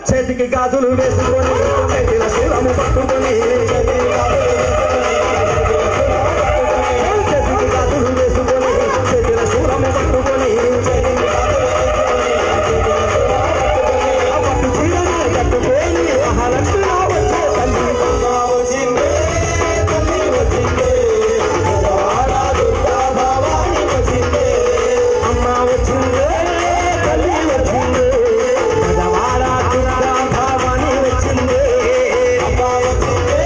చేతికి గాజులు వేసుకొని శివము పట్టుకొని చేతికి గాజులు వేసుకొని చేతిల శూలము పట్టుకొని పట్టు చీరను కట్టుకొని మహాలక్ష్మిలా వచ్చే తల్లి వచ్చిందే తల్లి వచ్చిందే భవాని వచ్చిందే అమ్మ వచ్చిందే తల్లి వచ్చిందే భగవాడ దుర్గా భవాని వచ్చిందే అమ్మ వచ్చిందే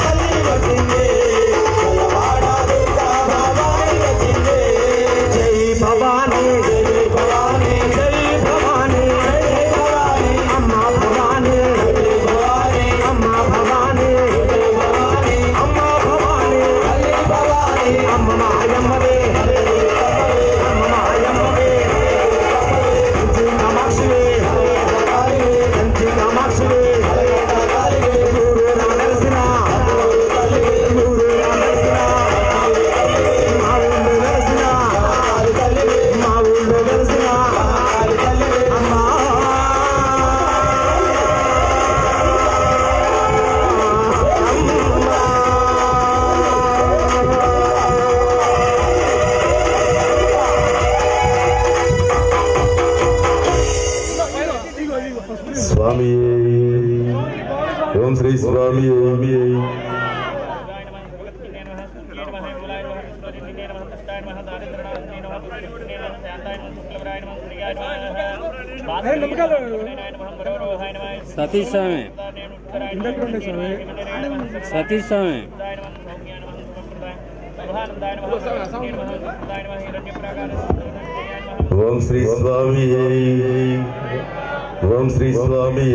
తల్లి వచ్చిందే భగవాడ దుర్గా భవాని వచ్చిందే జై భవాని జై భవాని జై భవాని జై భవాని అమ్మ భవాని జై భవాని అమ్మ భవాని జై భవాని అమ్మ భవాని జై భవాని అమ్మ మాయమ్మవే అమ్మ మాయమ్మవే కంచి కామాక్షివే కంచి కామాక్షివే ఊరు నరసిన ఊరు నరసిన మా ఊళ్ళో వెలసిన మా ఊళ్ళో వెలసిన అమ్మా స్వామి ఓం శ్రీ స్వామి సతీష్ స్వామి సతీష్ స్వామి ఓం శ్రీ స్వామి ఓం శ్రీ స్వామి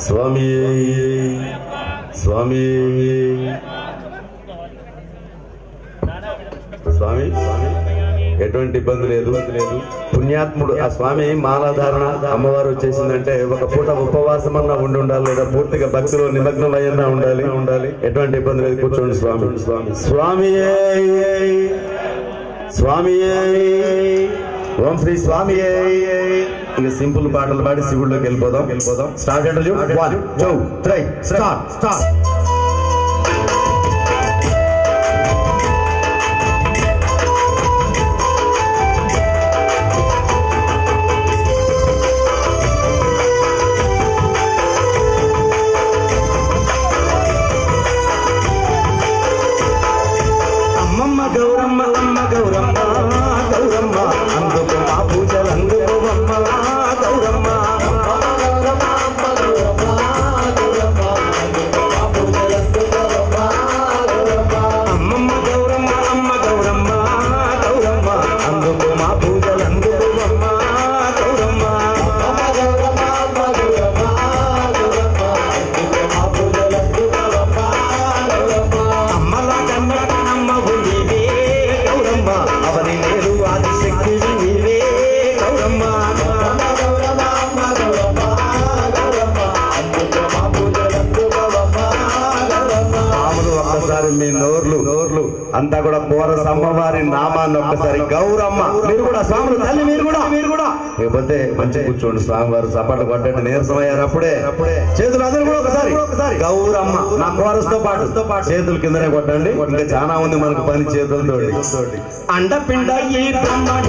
స్వామి స్వామి స్వామి ఎటువంటి ఇబ్బంది లేదు పుణ్యాత్ముడు ఆ స్వామి మాలాధారణ అమ్మవారు వచ్చేసిందంటే ఒక పూట ఉపవాసం అన్నా ఉండాలి లేదా పూర్తిగా భక్తిలో నిమగ్నం అయ్యన్నా ఉండాలి ఎటువంటి ఇబ్బంది లేదు కూర్చోండి స్వామి స్వామి స్వామి స్వామి ఓం శ్రీ స్వామి ఇక సింపుల్ పాటలు పాడి శివుడిలోకి వెళ్ళిపోదాం స్టార్ట్ అంటే 1 2 3 స్టార్ట్ అమ్మమ్మ గౌరమ్మ అమ్మ గౌరమ్మ గౌరమ్మ అందుకు మా పూజలు అందుకోవమ్మ గౌరమ్మ అమ్మమ్మ గౌరమ్మ అమ్మ గౌరమ్మ గౌరమ్మ అందుకు మా పూజలు అందుకోవమ్మ గౌరమ్మ అమ్మల కన్న అమ్మవు నీవే గౌరమ్మ అవని నేను ఆదిశక్తి నీవే గౌరమ్మ మామూలు ఒక్కసారి మీ నోర్లు అంతా కూడా పోరస అమ్మవారి నామాన్ని ఒక్కసారి గౌరమ్మ మీరు కూడా స్వాములు తల్లి మీరు కూడా లేకపోతే మంచి కూర్చోండి స్వామివారు చప్పట్లు కొట్టండి నీరసమయ్యారు అప్పుడే చేతులు అందరూ కూడా ఒకసారి గౌరమ్మ నా కోరస్తో పాటు చేతులు కిందనే కొట్టండి ఇంకా చాలా ఉంది మనకు పని చేతులతో అండపిండ ఈ బ్రహ్మాండ